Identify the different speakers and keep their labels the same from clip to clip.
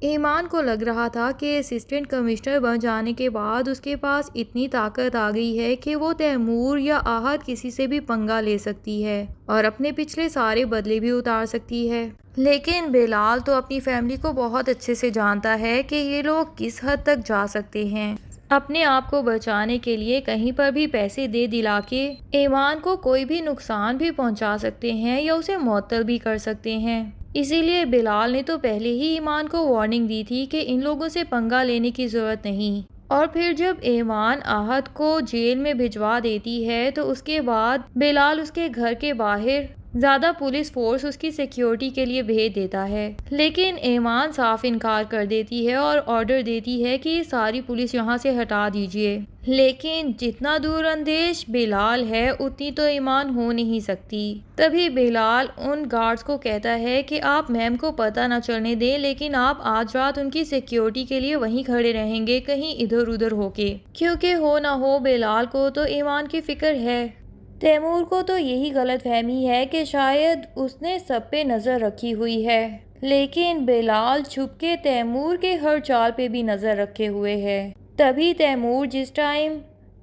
Speaker 1: ایمان کو لگ رہا تھا کہ اسسٹنٹ کمشنر بن جانے کے بعد اس کے پاس اتنی طاقت آ گئی ہے کہ وہ تیمور یا آہت کسی سے بھی پنگا لے سکتی ہے اور اپنے پچھلے سارے بدلے بھی اتار سکتی ہے۔ لیکن بلال تو اپنی فیملی کو بہت اچھے سے جانتا ہے کہ یہ لوگ کس حد تک جا سکتے ہیں۔ اپنے آپ کو بچانے کے لیے کہیں پر بھی پیسے دے دلا کے ایمان کو کوئی بھی نقصان بھی پہنچا سکتے ہیں یا اسے معطل بھی کر سکتے ہیں۔ اسی لیے بلال نے تو پہلے ہی ایمان کو وارننگ دی تھی کہ ان لوگوں سے پنگا لینے کی ضرورت نہیں۔ اور پھر جب ایمان آہت کو جیل میں بھجوا دیتی ہے تو اس کے بعد بلال اس کے گھر کے باہر زیادہ پولیس فورس اس کی سیکیورٹی کے لیے بھیج دیتا ہے، لیکن ایمان صاف انکار کر دیتی ہے اور آرڈر دیتی ہے کہ ساری پولیس یہاں سے ہٹا دیجیے۔ لیکن جتنا دور اندیش بلال ہے اتنی تو ایمان ہو نہیں سکتی۔ تبھی بلال ان گارڈز کو کہتا ہے کہ آپ میم کو پتہ نہ چلنے دیں، لیکن آپ آج رات ان کی سیکیورٹی کے لیے وہیں کھڑے رہیں گے کہیں ادھر ادھر ہو کے، کیونکہ ہو نہ ہو بلال کو تو ایمان کی فکر ہے۔ تیمور کو تو یہی غلط فہمی ہے کہ شاید اس نے سب پہ نظر رکھی ہوئی ہے، لیکن بلال چھپ کے تیمور کے ہر چال پہ بھی نظر رکھے ہوئے ہے۔ تبھی تیمور جس ٹائم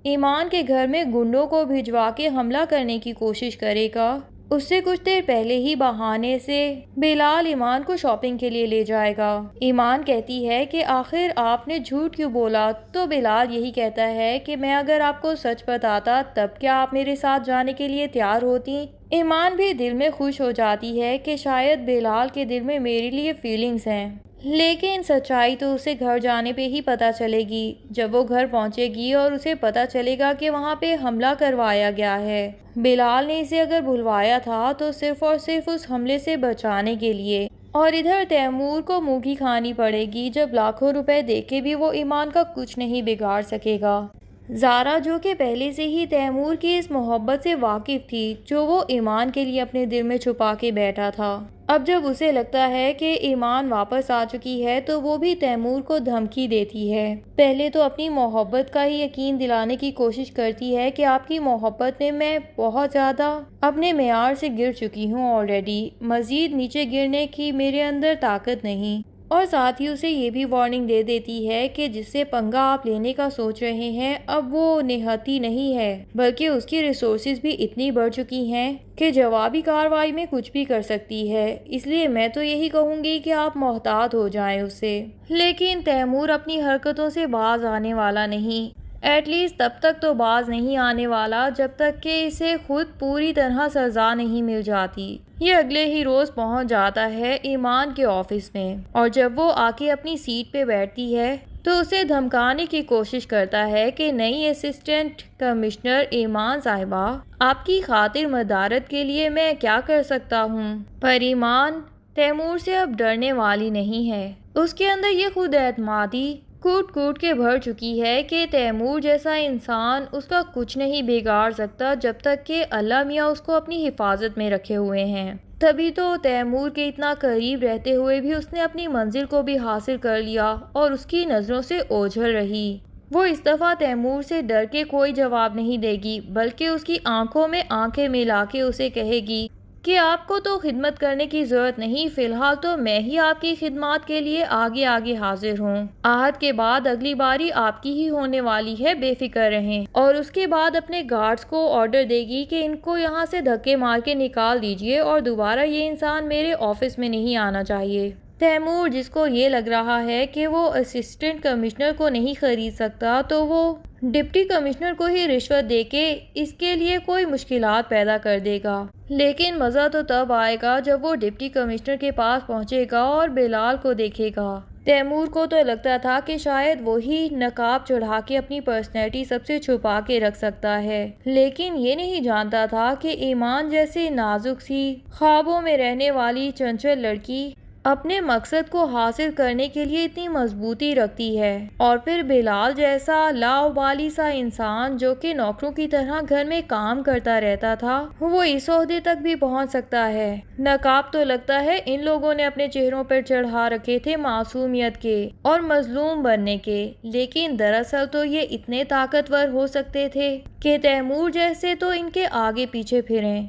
Speaker 1: ایمان کے گھر میں گنڈوں کو بھجوا کے حملہ کرنے کی کوشش کرے گا، اس سے کچھ دیر پہلے ہی بہانے سے بلال ایمان کو شاپنگ کے لیے لے جائے گا۔ ایمان کہتی ہے کہ آخر آپ نے جھوٹ کیوں بولا؟ تو بلال یہی کہتا ہے کہ میں اگر آپ کو سچ بتاتا تب کیا آپ میرے ساتھ جانے کے لیے تیار ہوتی؟ ایمان بھی دل میں خوش ہو جاتی ہے کہ شاید بلال کے دل میں میرے لیے فیلنگز ہیں، لیکن سچائی تو اسے گھر جانے پہ ہی پتہ چلے گی، جب وہ گھر پہنچے گی اور اسے پتہ چلے گا کہ وہاں پہ حملہ کروایا گیا ہے۔ بلال نے اسے اگر بلوایا تھا تو صرف اور صرف اس حملے سے بچانے کے لیے، اور ادھر تیمور کو منہ کی کھانی پڑے گی جب لاکھوں روپے دے کے بھی وہ ایمان کا کچھ نہیں بگاڑ سکے گا۔ زارا جو کہ پہلے سے ہی تیمور کی اس محبت سے واقف تھی جو وہ ایمان کے لیے اپنے دل میں چھپا کے بیٹھا تھا، اب جب اسے لگتا ہے کہ ایمان واپس آ چکی ہے تو وہ بھی تیمور کو دھمکی دیتی ہے۔ پہلے تو اپنی محبت کا ہی یقین دلانے کی کوشش کرتی ہے کہ آپ کی محبت میں بہت زیادہ اپنے معیار سے گر چکی ہوں آلریڈی، مزید نیچے گرنے کی میرے اندر طاقت نہیں، اور ساتھ ہی اسے یہ بھی وارننگ دے دیتی ہے کہ جس سے پنگا آپ لینے کا سوچ رہے ہیں اب وہ نہتی نہیں ہے، بلکہ اس کی ریسورسز بھی اتنی بڑھ چکی ہیں کہ جوابی کارروائی میں کچھ بھی کر سکتی ہے، اس لیے میں تو یہی کہوں گی کہ آپ محتاط ہو جائیں اس سے۔ لیکن تیمور اپنی حرکتوں سے باز آنے والا نہیں، ایٹ لیسٹ تب تک تو باز نہیں آنے والا جب تک کہ اسے خود پوری طرح سزا نہیں مل جاتی۔ یہ اگلے ہی روز پہنچ جاتا ہے ایمان کے آفس میں، اور جب وہ آ کے اپنی سیٹ پہ بیٹھتی ہے تو اسے دھمکانے کی کوشش کرتا ہے کہ نئی اسسٹنٹ کمشنر ایمان صاحبہ، آپ کی خاطر مدارت کے لیے میں کیا کر سکتا ہوں؟ پر ایمان تیمور سے اب ڈرنے والی نہیں ہے، اس کے اندر یہ خود اعتمادی کوٹ کوٹ کے بھر چکی ہے کہ تیمور جیسا انسان اس کا کچھ نہیں بگاڑ سکتا جب تک کہ اللہ میاں اس کو اپنی حفاظت میں رکھے ہوئے ہیں۔ تبھی تو تیمور کے اتنا قریب رہتے ہوئے بھی اس نے اپنی منزل کو بھی حاصل کر لیا اور اس کی نظروں سے اوجھل رہی۔ وہ اس دفعہ تیمور سے ڈر کے کوئی جواب نہیں دے گی، بلکہ اس کی آنکھوں میں آنکھیں ملا کے اسے کہے گی کہ آپ کو تو خدمت کرنے کی ضرورت نہیں، فی الحال تو میں ہی آپ کی خدمات کے لیے آگے آگے حاضر ہوں۔ آہت کے بعد اگلی باری آپ کی ہی ہونے والی ہے، بے فکر رہیں۔ اور اس کے بعد اپنے گارڈز کو آرڈر دے گی کہ ان کو یہاں سے دھکے مار کے نکال دیجیے اور دوبارہ یہ انسان میرے آفس میں نہیں آنا چاہیے۔ تیمور جس کو یہ لگ رہا ہے کہ وہ اسسٹنٹ کمشنر کو نہیں خرید سکتا تو وہ ڈپٹی کمشنر کو ہی رشوت دے کے اس کے لیے کوئی مشکلات پیدا کر دے گا، لیکن مزہ تو تب آئے گا جب وہ ڈپٹی کمشنر کے پاس پہنچے گا اور بلال کو دیکھے گا۔ تیمور کو تو لگتا تھا کہ شاید وہی نقاب چڑھا کے اپنی پرسنالٹی سب سے چھپا کے رکھ سکتا ہے، لیکن یہ نہیں جانتا تھا کہ ایمان جیسی نازک سی خوابوں میں رہنے والی چنچل لڑکی اپنے مقصد کو حاصل کرنے کے لیے اتنی مضبوطی رکھتی ہے، اور پھر بلال جیسا لاؤبالی سا انسان جو کہ نوکروں کی طرح گھر میں کام کرتا رہتا تھا وہ اس عہدے تک بھی پہنچ سکتا ہے۔ نقاب تو لگتا ہے ان لوگوں نے اپنے چہروں پر چڑھا رکھے تھے معصومیت کے اور مظلوم بننے کے، لیکن دراصل تو یہ اتنے طاقتور ہو سکتے تھے کہ تیمور جیسے تو ان کے آگے پیچھے پھریں۔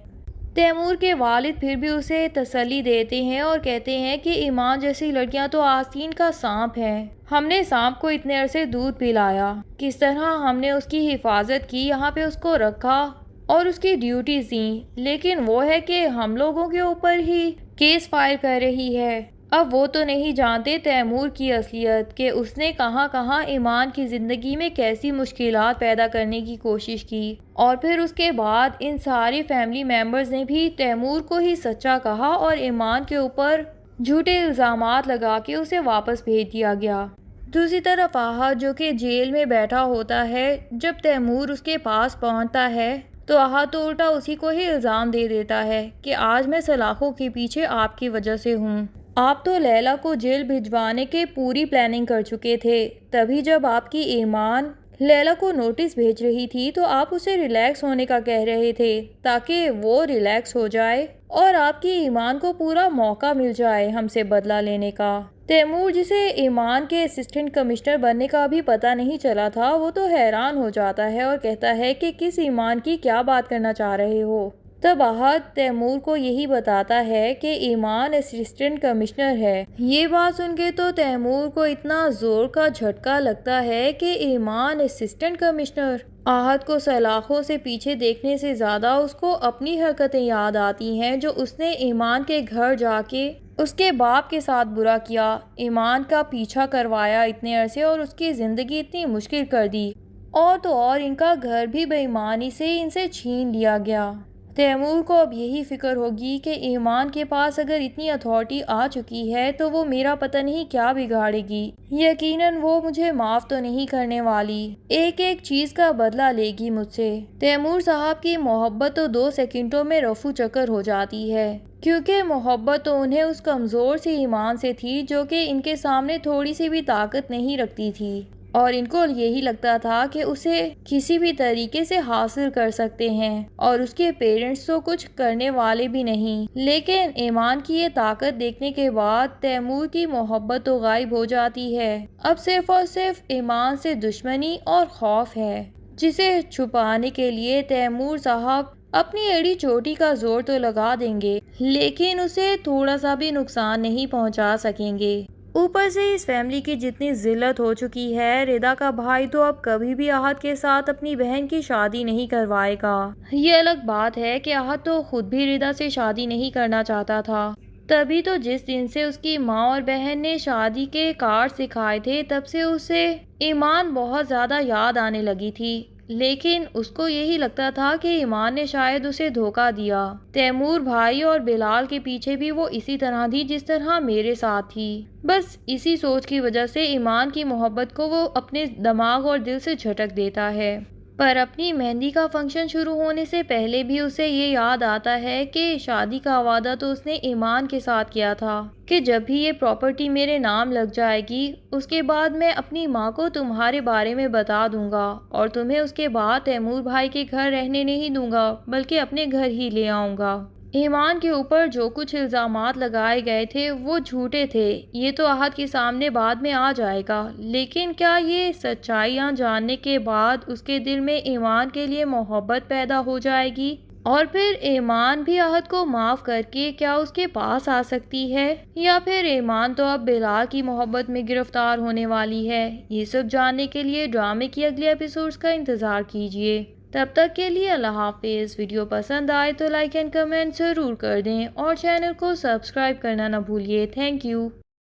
Speaker 1: تیمور کے والد پھر بھی اسے تسلی دیتے ہیں اور کہتے ہیں کہ ایمان جیسی لڑکیاں تو آستین کا سانپ ہے، ہم نے سانپ کو اتنے عرصے دودھ پلایا، کس طرح ہم نے اس کی حفاظت کی، یہاں پہ اس کو رکھا اور اس کی ڈیوٹیز دیں، لیکن وہ ہے کہ ہم لوگوں کے اوپر ہی کیس فائل کر رہی ہے۔ اب وہ تو نہیں جانتے تیمور کی اصلیت، کہ اس نے کہاں کہاں ایمان کی زندگی میں کیسی مشکلات پیدا کرنے کی کوشش کی، اور پھر اس کے بعد ان ساری فیملی ممبرز نے بھی تیمور کو ہی سچا کہا اور ایمان کے اوپر جھوٹے الزامات لگا کے اسے واپس بھیج دیا گیا۔ دوسری طرف احد جو کہ جیل میں بیٹھا ہوتا ہے، جب تیمور اس کے پاس پہنچتا ہے تو احد تو الٹا اسی کو ہی الزام دے دیتا ہے کہ آج میں سلاخوں کے پیچھے آپ کی وجہ سے ہوں، آپ تو لیلا کو جیل بھجوانے کے پوری پلاننگ کر چکے تھے، تبھی جب آپ کی ایمان لیلا کو نوٹس بھیج رہی تھی تو آپ اسے ریلیکس ہونے کا کہہ رہے تھے تاکہ وہ ریلیکس ہو جائے اور آپ کی ایمان کو پورا موقع مل جائے ہم سے بدلہ لینے کا۔ تیمور جسے ایمان کے اسسٹنٹ کمشنر بننے کا بھی پتہ نہیں چلا تھا، وہ تو حیران ہو جاتا ہے اور کہتا ہے کہ کس ایمان کی کیا بات کرنا چاہ رہے ہو؟ تب احد تیمور کو یہی بتاتا ہے کہ ایمان اسسٹنٹ کمشنر ہے۔ یہ بات سن کے تو تیمور کو اتنا زور کا جھٹکا لگتا ہے کہ ایمان اسسٹنٹ کمشنر۔ احد کو سلاخوں سے پیچھے دیکھنے سے زیادہ اس کو اپنی حرکتیں یاد آتی ہیں جو اس نے ایمان کے گھر جا کے اس کے باپ کے ساتھ برا کیا، ایمان کا پیچھا کروایا اتنے عرصے اور اس کی زندگی اتنی مشکل کر دی، اور تو اور ان کا گھر بھی بے ایمانی سے ان سے چھین لیا گیا۔ تیمور کو اب یہی فکر ہوگی کہ ایمان کے پاس اگر اتنی اتھارٹی آ چکی ہے تو وہ میرا پتہ نہیں کیا بگاڑے گی، یقیناً وہ مجھے معاف تو نہیں کرنے والی، ایک ایک چیز کا بدلہ لے گی مجھ سے۔ تیمور صاحب کی محبت تو 2 سیکنڈوں میں رفو چکر ہو جاتی ہے، کیونکہ محبت تو انہیں اس کمزور سی ایمان سے تھی جو کہ ان کے سامنے تھوڑی سی بھی طاقت نہیں رکھتی تھی، اور ان کو یہی لگتا تھا کہ اسے کسی بھی طریقے سے حاصل کر سکتے ہیں، اور اس کے پیرنٹس تو کچھ کرنے والے بھی نہیں۔ لیکن ایمان کی یہ طاقت دیکھنے کے بعد تیمور کی محبت تو غائب ہو جاتی ہے، اب صرف اور صرف ایمان سے دشمنی اور خوف ہے، جسے چھپانے کے لیے تیمور صاحب اپنی ایڑی چوٹی کا زور تو لگا دیں گے، لیکن اسے تھوڑا سا بھی نقصان نہیں پہنچا سکیں گے۔ اوپر سے اس فیملی کی جتنی ذلت ہو چکی ہے، ردا کا بھائی تو اب کبھی بھی احد کے ساتھ اپنی بہن کی شادی نہیں کروائے گا۔ یہ الگ بات ہے کہ احد تو خود بھی ردا سے شادی نہیں کرنا چاہتا تھا، تبھی تو جس دن سے اس کی ماں اور بہن نے شادی کے کارڈ سکھائے تھے تب سے اسے ایمان بہت زیادہ یاد آنے لگی تھی، لیکن اس کو یہی لگتا تھا کہ ایمان نے شاید اسے دھوکہ دیا۔ تیمور بھائی اور بلال کے پیچھے بھی وہ اسی طرح تھی جس طرح میرے ساتھ تھی، بس اسی سوچ کی وجہ سے ایمان کی محبت کو وہ اپنے دماغ اور دل سے جھٹک دیتا ہے۔ پر اپنی مہندی کا فنکشن شروع ہونے سے پہلے بھی اسے یہ یاد آتا ہے کہ شادی کا وعدہ تو اس نے ایمان کے ساتھ کیا تھا کہ جب بھی یہ پراپرٹی میرے نام لگ جائے گی اس کے بعد میں اپنی ماں کو تمہارے بارے میں بتا دوں گا، اور تمہیں اس کے بعد تیمور بھائی کے گھر رہنے نہیں دوں گا بلکہ اپنے گھر ہی لے آؤں گا۔ ایمان کے اوپر جو کچھ الزامات لگائے گئے تھے وہ جھوٹے تھے، یہ تو احد کے سامنے بعد میں آ جائے گا، لیکن کیا یہ سچائیاں جاننے کے بعد اس کے دل میں ایمان کے لیے محبت پیدا ہو جائے گی، اور پھر ایمان بھی احد کو معاف کر کے کیا اس کے پاس آ سکتی ہے، یا پھر ایمان تو اب بلال کی محبت میں گرفتار ہونے والی ہے؟ یہ سب جاننے کے لیے ڈرامے کی اگلے ایپیسوڈز کا انتظار کیجیے۔ تب تک کے لیے اللہ حافظ۔ ویڈیو پسند آئے تو لائک اینڈ کمنٹ ضرور کر دیں اور چینل کو سبسکرائب کرنا نہ بھولیے۔ Thank you.